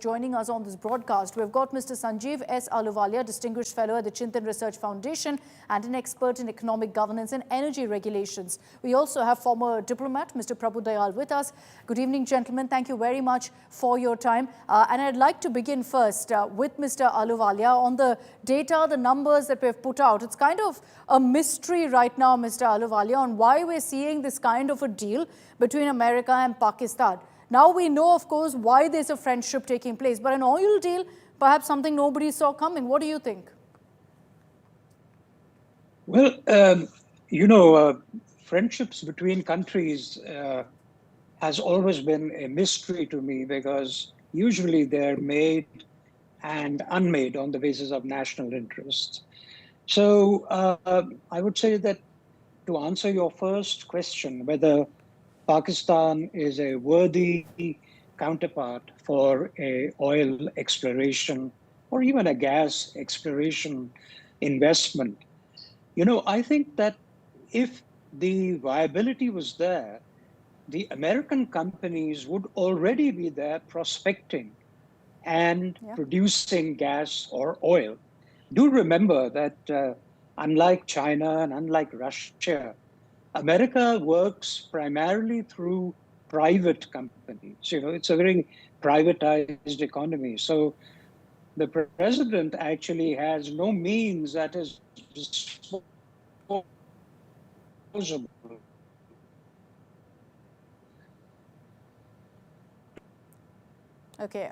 joining us on this broadcast. We've got Mr. Sanjeev S. Ahluwalia, Distinguished Fellow at the Chintan Research Foundation and an expert in economic governance and energy regulations. We also have former diplomat, Mr. Prabhu Dayal, with us. Good evening, gentlemen. Thank you very much for your time. And I'd like to begin first with Mr. Ahluwalia on the data, the numbers that we've put out. It's kind of a mystery right now, Mr. Ahluwalia, on why we're seeing this kind of a deal between America and Pakistan. Now we know, of course, why there's a friendship taking place, but an oil deal, perhaps something nobody saw coming. What do you think? Well, friendships between countries has always been a mystery to me because usually they're made and unmade on the basis of national interest. So I would say that to answer your first question, whether Pakistan is a worthy counterpart for a oil exploration or even a gas exploration investment. I think that if the viability was there, the American companies would already be there prospecting and producing gas or oil. Do remember that unlike China and unlike Russia, America works primarily through private companies. It's a very privatized economy. So the president actually has no means at his disposal. Okay,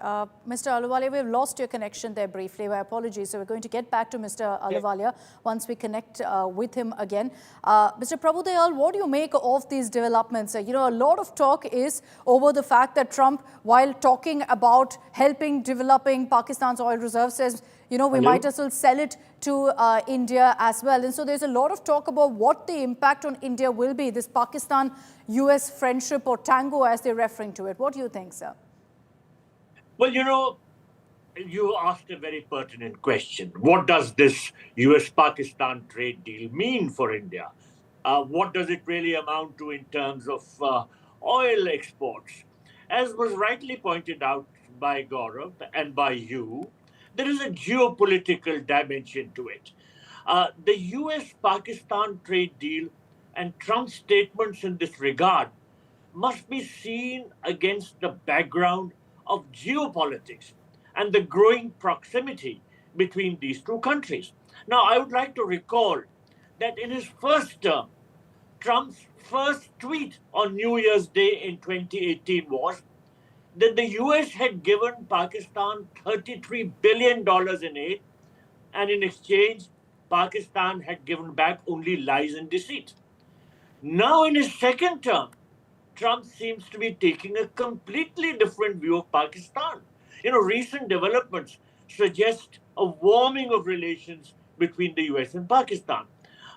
Mr. Ahluwalia, we've lost your connection there briefly. My apologies. So we're going to get back to Mr. Ahluwalia once we connect with him again. Mr. Prabhu Dayal, what do you make of these developments? A lot of talk is over the fact that Trump, while talking about helping developing Pakistan's oil reserves, says, we might as well sell it to India as well. And so there's a lot of talk about what the impact on India will be, this Pakistan-US friendship or tango as they're referring to it. What do you think, sir? Well, you asked a very pertinent question. What does this US-Pakistan trade deal mean for India? What does it really amount to in terms of oil exports? As was rightly pointed out by Gaurav and by you, there is a geopolitical dimension to it. The US-Pakistan trade deal and Trump's statements in this regard must be seen against the background of geopolitics and the growing proximity between these two countries. Now, I would like to recall that in his first term, Trump's first tweet on New Year's Day in 2018 was that the US had given Pakistan $33 billion in aid, and in exchange, Pakistan had given back only lies and deceit. Now, in his second term, Trump seems to be taking a completely different view of Pakistan. Recent developments suggest a warming of relations between the US and Pakistan.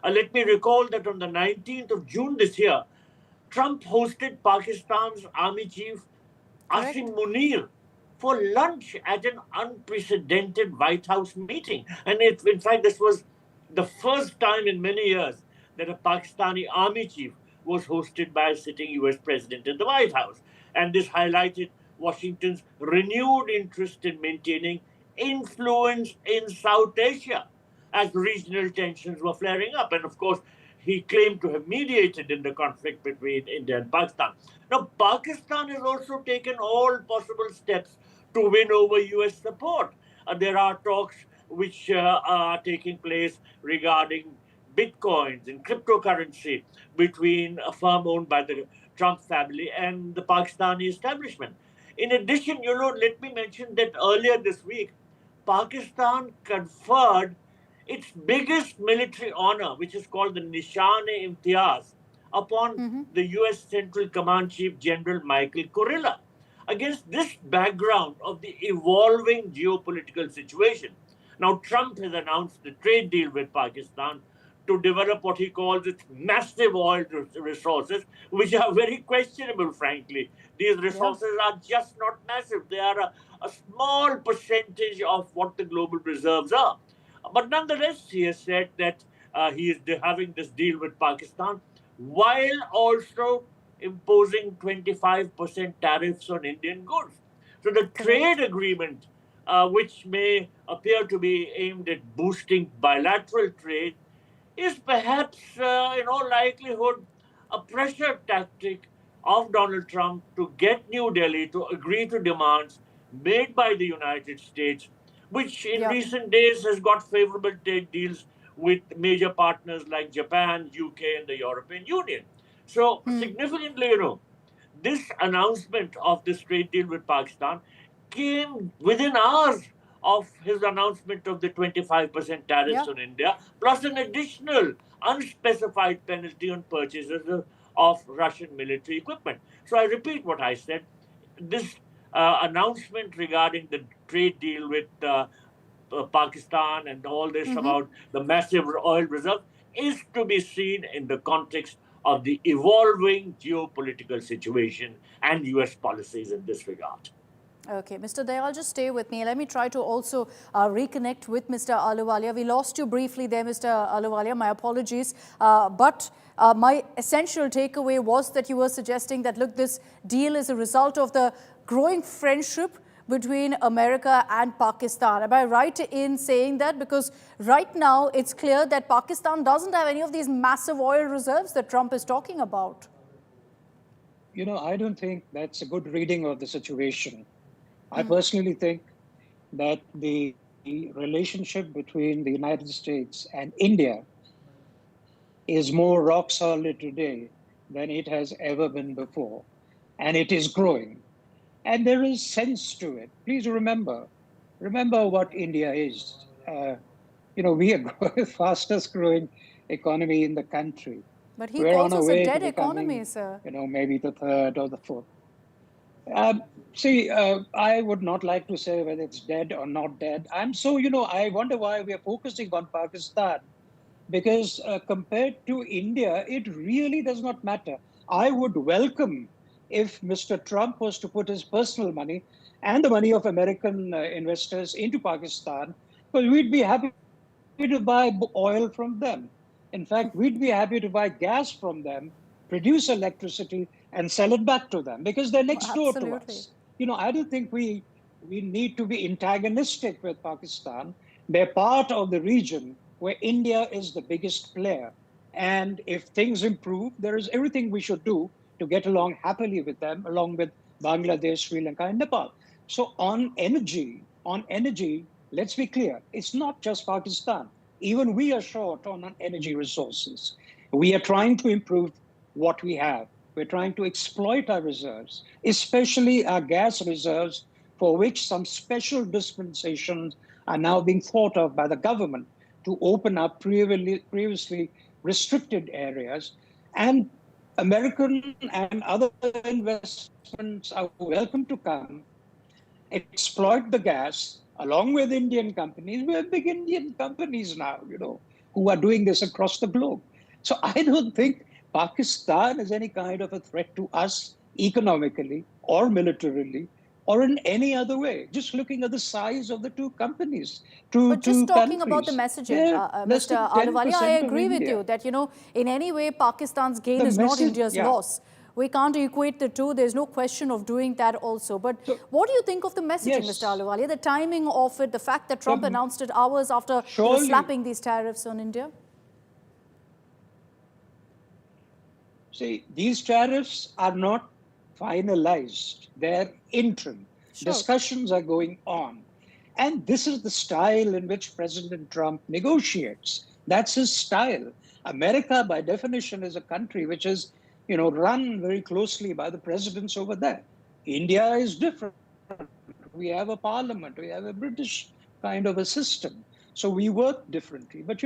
Let me recall that on the 19th of June this year, Trump hosted Pakistan's Army Chief Asim Munir for lunch at an unprecedented White House meeting. And in fact, this was the first time in many years that a Pakistani Army Chief was hosted by a sitting US president in the White House. And this highlighted Washington's renewed interest in maintaining influence in South Asia as regional tensions were flaring up. And of course, he claimed to have mediated in the conflict between India and Pakistan. Now, Pakistan has also taken all possible steps to win over US support. There are talks which are taking place regarding Bitcoins and cryptocurrency between a firm owned by the Trump family and the Pakistani establishment. In addition, let me mention that earlier this week, Pakistan conferred its biggest military honor, which is called the Nishan-e-Imtiaz, upon the US Central Command Chief General Michael Kurilla. Against this background of the evolving geopolitical situation, now Trump has announced a trade deal with Pakistan to develop what he calls its massive oil resources, which are very questionable, frankly. These resources are just not massive. They are a small percentage of what the global reserves are. But nonetheless, he has said that he is having this deal with Pakistan while also imposing 25% tariffs on Indian goods. So the trade agreement, which may appear to be aimed at boosting bilateral trade, is perhaps, in all likelihood, a pressure tactic of Donald Trump to get New Delhi to agree to demands made by the United States, which in recent days has got favorable trade deals with major partners like Japan, UK, and the European Union. So significantly, this announcement of this trade deal with Pakistan came within hours of his announcement of the 25% tariffs on India, plus an additional unspecified penalty on purchases of Russian military equipment. So I repeat what I said. This announcement regarding the trade deal with Pakistan and all this about the massive oil reserve is to be seen in the context of the evolving geopolitical situation and US policies in this regard. Okay, Mr. Dayal, just stay with me. Let me try to also reconnect with Mr. Ahluwalia. We lost you briefly there, Mr. Ahluwalia. My apologies. But my essential takeaway was that you were suggesting that, look, this deal is a result of the growing friendship between America and Pakistan. Am I right in saying that? Because right now it's clear that Pakistan doesn't have any of these massive oil reserves that Trump is talking about. I don't think that's a good reading of the situation. I personally think that the relationship between the United States and India is more rock solid today than it has ever been before. And it is growing. And there is sense to it. Please remember what India is. We are the fastest growing economy in the country. But he calls us a dead economy, sir. Maybe the third or the fourth. I would not like to say whether it's dead or not dead. I wonder why we are focusing on Pakistan, because compared to India, it really does not matter. I would welcome if Mr. Trump was to put his personal money and the money of American investors into Pakistan, because we'd be happy to buy oil from them. In fact, we'd be happy to buy gas from them, produce electricity, and sell it back to them, because they're next door to us. I don't think we need to be antagonistic with Pakistan. They're part of the region where India is the biggest player. And if things improve, there is everything we should do to get along happily with them, along with Bangladesh, Sri Lanka, and Nepal. So on energy, let's be clear, it's not just Pakistan. Even we are short on energy resources. We are trying to improve what we have. We're trying to exploit our reserves, especially our gas reserves, for which some special dispensations are now being thought of by the government to open up previously restricted areas. And American and other investments are welcome to come, exploit the gas, along with Indian companies. We have big Indian companies now, who are doing this across the globe. So I don't think Pakistan is any kind of a threat to us economically or militarily or in any other way. Just looking at the size of the two companies, But just talking about the messaging, Mr. Ahluwalia, I agree with you that, in any way, Pakistan's gain is not India's loss. We can't equate the two. There's no question of doing that also. But what do you think of the messaging, Mr. Ahluwalia, the timing of it, the fact that Trump announced it hours after slapping these tariffs on India? See, these tariffs are not finalized. They're interim. Discussions are going on. And this is the style in which President Trump negotiates. That's his style. America, by definition, is a country which is, run very closely by the presidents over there. India is different. We have a parliament. We have a British kind of a system. So we work differently. But,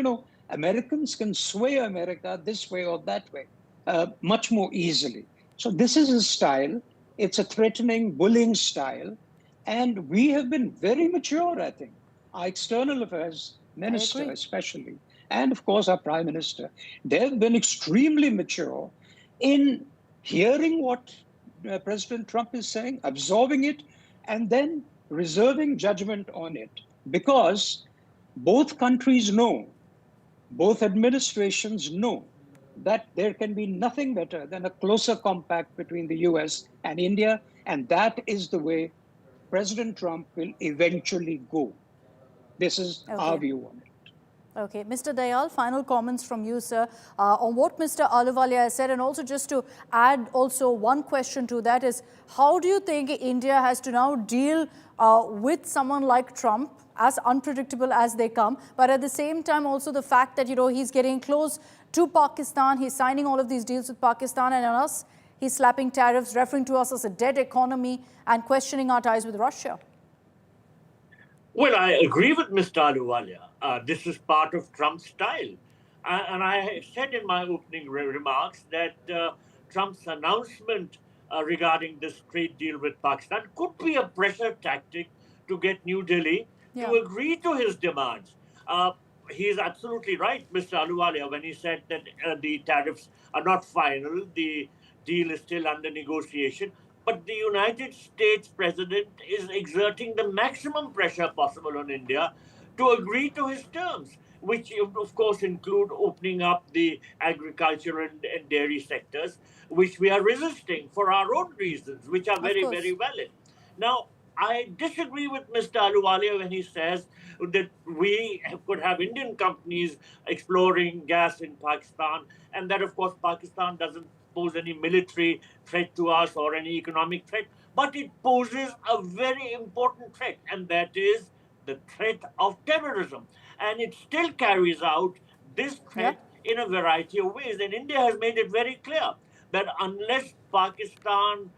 Americans can sway America this way or that way. Much more easily. So this is his style. It's a threatening, bullying style. And we have been very mature, I think. Our external affairs minister, especially, and of course our prime minister, they've been extremely mature in hearing what President Trump is saying, absorbing it, and then reserving judgment on it. Because both countries know, both administrations know, that there can be nothing better than a closer compact between the US and India, and that is the way President Trump will eventually go. This is our view on it. Okay, Mr. Dayal, final comments from you, sir, on what Mr. Ahluwalia has said, and also just to add also one question to that is, how do you think India has to now deal with someone like Trump, as unpredictable as they come, but at the same time also the fact that, he's getting close to Pakistan, he's signing all of these deals with Pakistan, and on us, he's slapping tariffs, referring to us as a dead economy and questioning our ties with Russia? Well, I agree with Mr. Ahluwalia. This is part of Trump's style. And I said in my opening remarks that Trump's announcement regarding this trade deal with Pakistan could be a pressure tactic to get New Delhi to agree to his demands. He is absolutely right, Mr. Ahluwalia, when he said that the tariffs are not final, the deal is still under negotiation. But the United States president is exerting the maximum pressure possible on India to agree to his terms, which of course include opening up the agriculture and dairy sectors, which we are resisting for our own reasons, which are very, very valid. Now, I disagree with Mr. Ahluwalia when he says that we could have Indian companies exploring gas in Pakistan, and that, of course, Pakistan doesn't pose any military threat to us or any economic threat, but it poses a very important threat, and that is the threat of terrorism. And it still carries out this threat in a variety of ways. And India has made it very clear that unless Pakistan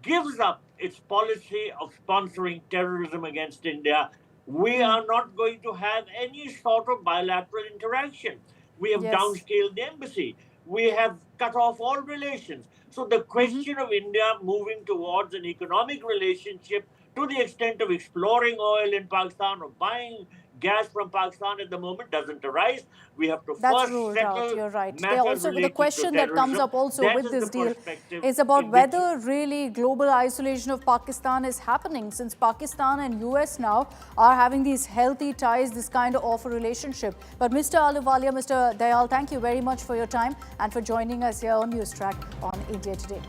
gives up its policy of sponsoring terrorism against India, we are not going to have any sort of bilateral interaction. We have downscaled the embassy. We have cut off all relations. So the question of India moving towards an economic relationship to the extent of exploring oil in Pakistan or buying gas from Pakistan at the moment doesn't arise. We have to first settle You're right. matters Also, the related question to that comes up also with this deal is about whether really global isolation of Pakistan is happening, since Pakistan and US now are having these healthy ties, this kind of a relationship. But Mr. Ahluwalia, Mr. Dayal, thank you very much for your time and for joining us here on News Track on India Today.